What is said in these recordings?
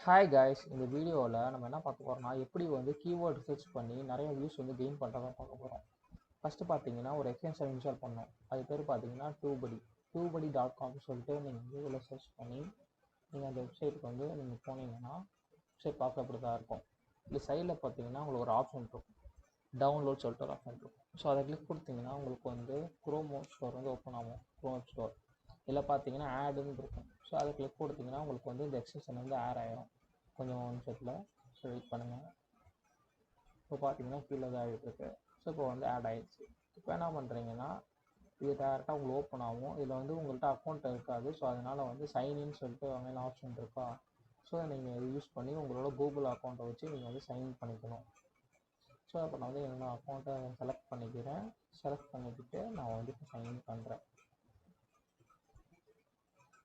Hi guys, இந்த வீடியோவில் நம்ம என்ன பார்க்க போகிறோம்னா எப்படி வந்து கீவேர்ட் ரிசர்ச் பண்ணி நிறைய வியூஸ் வந்து கெயின் பண்ணுறதா பார்க்க போகிறோம். ஃபஸ்ட்டு பார்த்தீங்கன்னா ஒரு எக்ஸ்டென்ஷன் இன்ஸ்டால் பண்ணோம். அது பேர் பார்த்தீங்கன்னா TubeBuddy.com சொல்லிட்டு நீங்கள் கூகுளில் சர்ச் பண்ணி நீங்கள் அந்த வெப்சைட்டுக்கு வந்து நீங்கள் போனீங்கன்னா வெப்சைட் பார்க்க அப்படி தான் இருக்கும். இது சைடில் பார்த்தீங்கன்னா உங்களுக்கு ஒரு ஆப்ஷன் இருக்கும், டவுன்லோட் சொல்லிட்டு ஒரு ஆப்ஷன் இருக்கும். ஸோ அதை கிளிக் கொடுத்தீங்கன்னா உங்களுக்கு வந்து குரோம் ஸ்டோர் வந்து ஓப்பன் ஆகும். குரோம் ஸ்டோர் இதில் பார்த்தீங்கன்னா ஆடுன்னு இருக்கும். ஸோ அதை கிளிக் கொடுத்தீங்கன்னா உங்களுக்கு வந்து இந்த எக்ஸ்டென்ஷன் வந்து ஆட் ஆகிடும் கொஞ்சம் நிமிஷத்தில். ஸோ வெயிட் பண்ணுங்கள். இப்போ பார்த்தீங்கன்னா கீழே தான் ஆகிட்டுருக்கு. ஸோ இப்போ வந்து ஆட் ஆகிடுச்சு. இப்போ என்ன பண்ணுறீங்கன்னா இது டேரெக்டாக உங்களுக்கு ஓப்பன் ஆகும். இதில் வந்து உங்கள்கிட்ட அக்கௌண்ட் இருக்காது. ஸோ அதனால் வந்து சைன்இன்னு சொல்லிட்டு மேலே ஆப்ஷன் இருக்கா. ஸோ நீங்கள் இது யூஸ் பண்ணி உங்களோட கூகுள் அக்கௌண்ட்டை வச்சு நீங்கள் வந்து சைன் பண்ணிக்கணும். ஸோ இப்போ நான் வந்து என்னோடய அக்கௌண்ட்டை செலக்ட் பண்ணிக்கிறேன். செலக்ட் பண்ணிக்கிட்டு நான் வந்து இப்போ சைன் பண்ணுறேன்.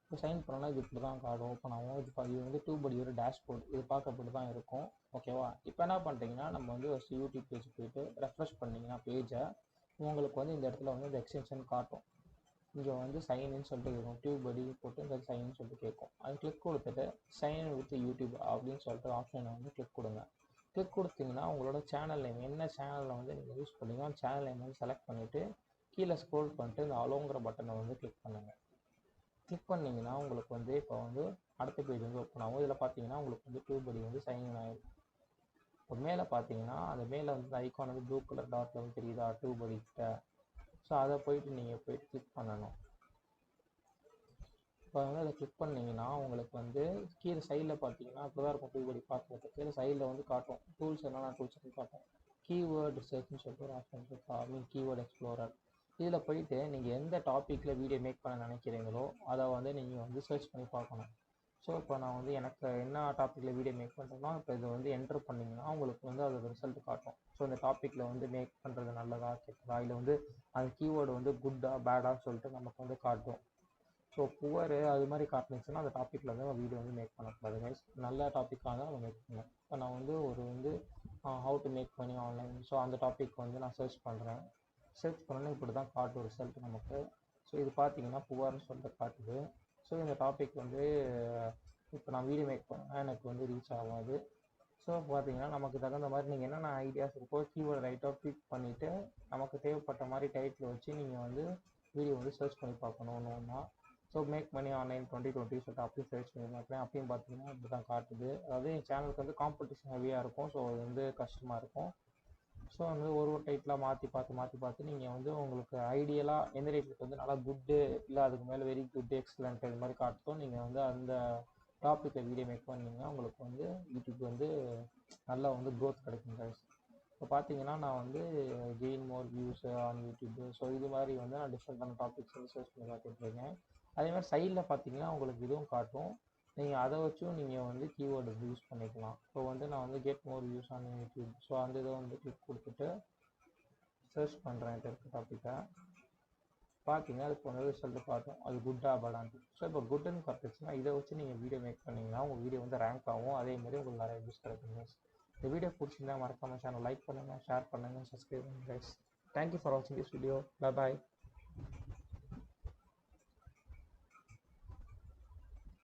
இப்போ சைன் பண்ணால் இது இப்படி தான் கார்டு ஓப்பன் ஆகும். இது வந்து TubeBuddy ஒரு டேஷ்போர்ட். இது பார்க்க இப்படி தான் இருக்கும். ஓகேவா? இப்போ என்ன பண்ணுறீங்கன்னா நம்ம வந்து ஃபஸ்ட்டு யூடியூப் பேஜ் போய்ட்டு ரெஃப்ரெஷ் பண்ணிங்கன்னா பேஜை உங்களுக்கு வந்து இந்த இடத்துல வந்து இந்த எக்ஸ்டென்ஷன் காட்டும். இங்கே வந்து சைன்இன்னு சொல்லிட்டு இருக்கும். TubeBuddy போட்டு இந்த சைன்னு சொல்லிட்டு கேட்கும். அது கிளிக் கொடுத்துட்டு சைன் வித் யூடியூப் அப்படின்னு சொல்லிட்டு ஆப்ஷனை வந்து கிளிக் கொடுங்க. கிளிக் கொடுத்தீங்கன்னா உங்களோட சேனல் நேம் என்ன சேனலில் வந்து நீங்கள் யூஸ் பண்ணீங்கன்னா அந்த சேனல் நேம் வந்து செலக்ட் பண்ணிவிட்டு கீழே ஸ்க்ரோல் பண்ணிட்டு இந்த அலோங்கிற பட்டனை வந்து கிளிக் பண்ணுங்கள். கிளிக் பண்ணிங்கன்னா உங்களுக்கு வந்து இப்போ வந்து அடுத்த பேஜ் வந்து ஓப்பன் ஆகும். இதில் பார்த்தீங்கன்னா உங்களுக்கு வந்து TubeBuddy வந்து சைன் ஆகிடும். இப்போ மேலே பார்த்தீங்கன்னா அந்த மேலே வந்து ஐக்கான் வந்து ப்ளூ கலர் டாட்டில் வந்து தெரியுதா TubeBuddy கிட்ட. ஸோ அதை போயிட்டு நீங்கள் போயிட்டு கிளிக் பண்ணணும். இப்போ வந்து அதை கிளிக் பண்ணிங்கன்னா உங்களுக்கு வந்து கீழே சைடில் பார்த்தீங்கன்னா அப்படி தான் இருக்கும். TubeBuddy பார்க்குறது கீழே சைடில் வந்து காட்டும் டூல்ஸ் என்னென்ன டூல்ஸ் காட்டும். கீவேர்ட் ரிசர்ச்னு சொல்லிட்டு ஒரு ஆப்ஷன் இருக்கா, கீவேர்ட் எக்ஸ்ப்ளோரர். இதில் போயிட்டு நீங்கள் எந்த டாப்பிக்கில் வீடியோ மேக் பண்ண நினைக்கிறீங்களோ அதை வந்து நீங்கள் வந்து சர்ச் பண்ணி பார்க்கணும். ஸோ இப்போ நான் வந்து எனக்கு என்ன டாப்பிக்கில் வீடியோ மேக் பண்ணுறேன்னா இப்போ இதை வந்து என்ட்ரு பண்ணிங்கன்னா உங்களுக்கு வந்து அதோட ரிசல்ட் காட்டும். ஸோ இந்த டாப்பிக்கில் வந்து மேக் பண்ணுறது நல்லதா கெட்டதா, இல்லை வந்து அந்த கீவேர்டு வந்து குட்டா பேடான்னு சொல்லிட்டு நமக்கு வந்து காட்டும். ஸோ புவர் அது மாதிரி காட்டுனுச்சுன்னா அந்த டாப்பிக்கில் வந்து நம்ம வீடியோ வந்து மேக் பண்ணக்கூடாது கைஸ். நல்ல டாப்பிக்காக தான் நம்ம மேக் பண்ணணும். இப்போ நான் வந்து ஒரு வந்து how to make money online, so அந்த டாபிக் வந்து நான் சர்ச் பண்ணுறேன். சர்ச் பண்ணோன்னே இப்படி தான் காட்டும் ரிசல்ட் நமக்கு. ஸோ இது பார்த்தீங்கன்னா புவர்னு சொல்லிட்டு காட்டுது. ஸோ இந்த டாபிக் வந்து இப்போ நான் வீடியோ மேக் பண்ணேன்னா எனக்கு வந்து ரீச் ஆகாது. ஸோ பார்த்தீங்கன்னா நமக்கு தகுந்த மாதிரி நீங்கள் என்னென்ன ஐடியாஸ் இருக்கோ கீவேர்டு ரைட்டாக கிளிக் பண்ணிவிட்டு நமக்கு தேவைப்பட்ட மாதிரி டைட்டில் வச்சு நீங்கள் வந்து வீடியோ வந்து சர்ச் பண்ணி பார்க்கணும் ஒன்று ஒன்றா. ஸோ மேக் மணி ஆன்லைன் 2020 சொல்லிட்டு அப்படியும் சர்ச் பண்ணி பார்க்குறேன். அப்பயும் பார்த்தீங்கன்னா இப்படி தான் காட்டுது. அதாவது என் சேனலுக்கு வந்து காம்படிஷன் ஹெவியாக இருக்கும். ஸோ அது வந்து கஷ்டமாக இருக்கும். ஸோ வந்து ஒரு டைட்டிலாக மாற்றி பார்த்து நீங்கள் வந்து உங்களுக்கு ஐடியலாக எந்த டைட்டிலுக்கு வந்து நல்லா குட்டு இல்லை அதுக்கு மேலே வெரி குட் எக்ஸலண்ட் இது மாதிரி காட்டும். நீங்கள் வந்து அந்த டாப்பிக்கில் வீடியோ மேக் பண்ணிங்கன்னா உங்களுக்கு வந்து யூடியூப் வந்து நல்லா வந்து க்ரோத் கிடைக்கும் கைஸ். இப்போ பார்த்தீங்கன்னா நான் வந்து gain more views on YouTube. So இது மாதிரி வந்து நான் டிஃப்ரெண்ட்டான டாபிக்ஸ் வந்து சர்ச் பண்ணி பார்த்துட்ருக்கேன். அதே மாதிரி சைடில் பார்த்தீங்கன்னா உங்களுக்கு இதுவும் காட்டும். நீங்கள் அதை வச்சும் நீங்கள் வந்து கீவேர்டு யூஸ் பண்ணிக்கலாம். ஸோ வந்து நான் வந்து get more views on YouTube. So அந்த இதை வந்து கிளிக் கொடுத்துட்டு சர்ச் பண்ணுறேன் இருக்க டாப்பிக்கை. பார்த்தீங்கன்னா அதுக்கு வந்து ரிசல்ட் காட்டும் அது குட்டா பேடான்ட்டு. ஸோ இப்போ குட்டுன்னு பார்த்துச்சுன்னா இதை வச்சு நீங்கள் வீடியோ மேக் பண்ணிங்கன்னா உங்கள் வீடியோ வந்து ரேங்க் ஆகும். அதே மாதிரி உங்களுக்கு நிறைய வியூஸ் கிடைக்கும். இந்த வீடியோ பிடிச்சிருந்தா மறக்காமல் சேனல் லைக் பண்ணுங்கள், ஷேர் பண்ணுங்கள், சப்ஸ்கிரைப் பண்ணுங்கள் கைஸ். தேங்க்யூ ஃபார் வாட்சிங் திஸ் வீடியோ. Bye bye.